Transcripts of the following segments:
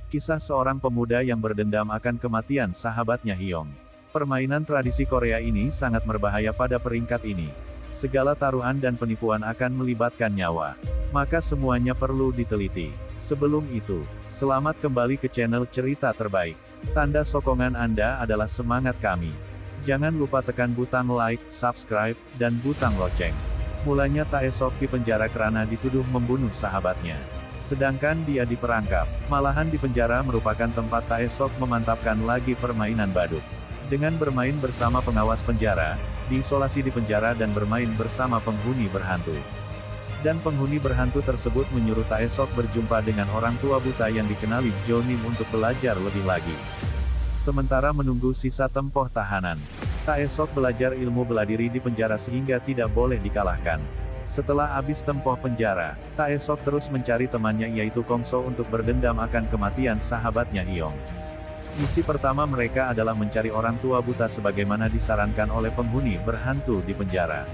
Kisah seorang pemuda yang berdendam akan kematian sahabatnya Hyung. Permainan tradisi Korea ini sangat berbahaya pada peringkat ini. Segala taruhan dan penipuan akan melibatkan nyawa. Maka semuanya perlu diteliti. Sebelum itu, selamat kembali ke channel Cerita Terbaik. Tanda sokongan Anda adalah semangat kami. Jangan lupa tekan butang like, subscribe, dan butang lonceng. Mulanya Taesok di penjara karena dituduh membunuh sahabatnya. Sedangkan dia diperangkap. Malahan di penjara merupakan tempat Taesok memantapkan lagi permainan badut. Dengan bermain bersama pengawas penjara, diisolasi di penjara dan bermain bersama penghuni berhantu. Dan penghuni berhantu tersebut menyuruh Taesok berjumpa dengan orang tua buta yang dikenali Jonim untuk belajar lebih lagi. Sementara menunggu sisa tempoh tahanan, Taesok belajar ilmu bela diri di penjara sehingga tidak boleh dikalahkan. Setelah habis tempoh penjara, Taesok terus mencari temannya yaitu Kongso untuk berdendam akan kematian sahabatnya Hyung. Misi pertama mereka adalah mencari orang tua buta sebagaimana disarankan oleh penghuni berhantu di penjara.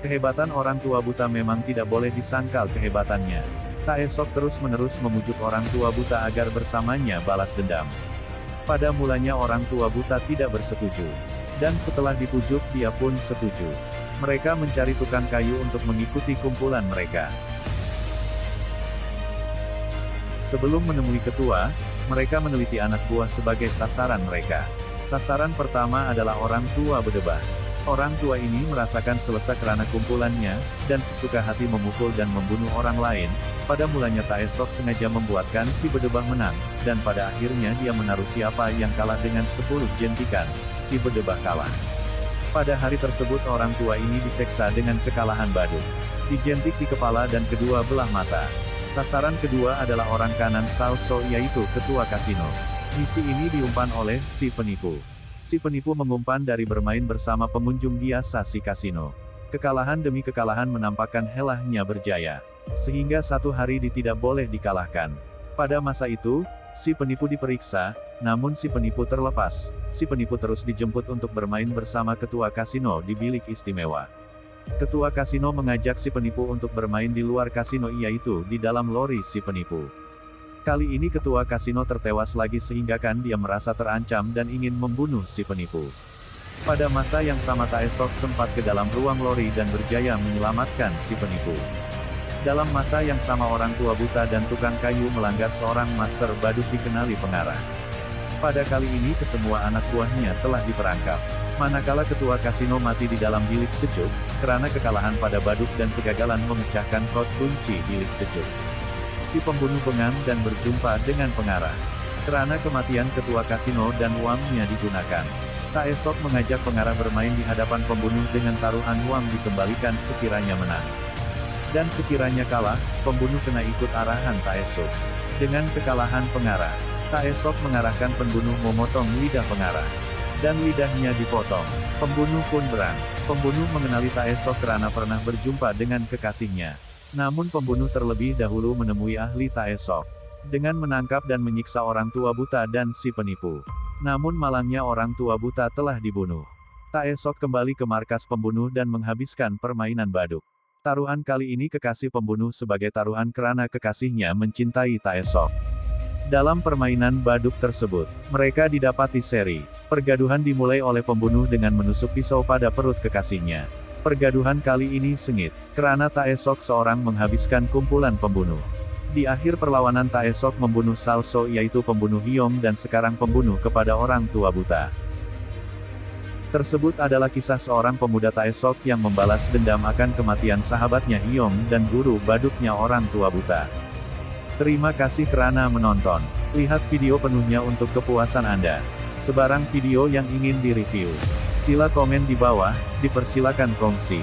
Kehebatan orang tua buta memang tidak boleh disangkal kehebatannya. Taesok terus-menerus memujuk orang tua buta agar bersamanya balas dendam. Pada mulanya orang tua buta tidak bersetuju. Dan setelah dipujuk dia pun setuju. Mereka mencari tukang kayu untuk mengikuti kumpulan mereka. Sebelum menemui ketua, mereka meneliti anak buah sebagai sasaran mereka. Sasaran pertama adalah orang tua bedebah. Orang tua ini merasakan selesa karena kumpulannya, dan sesuka hati memukul dan membunuh orang lain. Pada mulanya Taesok sengaja membuatkan si bedebah menang, dan pada akhirnya dia menaruh siapa yang kalah dengan 10 jentikan, si bedebah kalah. Pada hari tersebut orang tua ini diseksa dengan kekalahan badut. Dijentik di kepala dan kedua belah mata. Sasaran kedua adalah orang kanan Salso yaitu ketua kasino. Misi ini diumpan oleh si penipu. Si penipu mengumpan dari bermain bersama pengunjung biasa si kasino. Kekalahan demi kekalahan menampakkan helahnya berjaya. Sehingga satu hari tidak boleh dikalahkan. Pada masa itu, si penipu diperiksa, namun si penipu terlepas. Si penipu terus dijemput untuk bermain bersama ketua kasino di bilik istimewa. Ketua kasino mengajak si penipu untuk bermain di luar kasino yaitu di dalam lori si penipu. Kali ini ketua kasino tertewas lagi sehingga dia merasa terancam dan ingin membunuh si penipu. Pada masa yang sama Taesok sempat ke dalam ruang lori dan berjaya menyelamatkan si penipu. Dalam masa yang sama orang tua buta dan tukang kayu melanggar seorang master badut dikenali pengarah. Pada kali ini kesemua anak buahnya telah diperangkap. Manakala ketua kasino mati di dalam bilik sejuk, karena kekalahan pada badut dan kegagalan memecahkan kode kunci bilik sejuk. Si pembunuh bengang dan berjumpa dengan pengarah. Karena kematian ketua kasino dan uangnya digunakan, Taesok mengajak pengarah bermain di hadapan pembunuh dengan taruhan uang dikembalikan sekiranya menang. Dan sekiranya kalah, pembunuh kena ikut arahan Taesok. Dengan kekalahan pengarah, Taesok mengarahkan pembunuh memotong lidah pengarah. Dan lidahnya dipotong. Pembunuh pun berang. Pembunuh mengenali Taesok karena pernah berjumpa dengan kekasihnya. Namun pembunuh terlebih dahulu menemui ahli Taesok. Dengan menangkap dan menyiksa orang tua buta dan si penipu. Namun malangnya orang tua buta telah dibunuh. Taesok kembali ke markas pembunuh dan menghabiskan permainan badut. Taruhan kali ini kekasih pembunuh sebagai taruhan karena kekasihnya mencintai Taesok. Dalam permainan badut tersebut, mereka didapati seri. Pergaduhan dimulai oleh pembunuh dengan menusuk pisau pada perut kekasihnya. Pergaduhan kali ini sengit, karena Taesok seorang menghabiskan kumpulan pembunuh. Di akhir perlawanan Taesok membunuh Salso yaitu pembunuh Hyung dan sekarang pembunuh kepada orang tua buta. Tersebut adalah kisah seorang pemuda Taesok yang membalas dendam akan kematian sahabatnya Hyung dan guru badutnya orang tua buta. Terima kasih kerana menonton. Lihat video penuhnya untuk kepuasan Anda. Sebarang video yang ingin direview, sila komen di bawah, dipersilakan kongsi.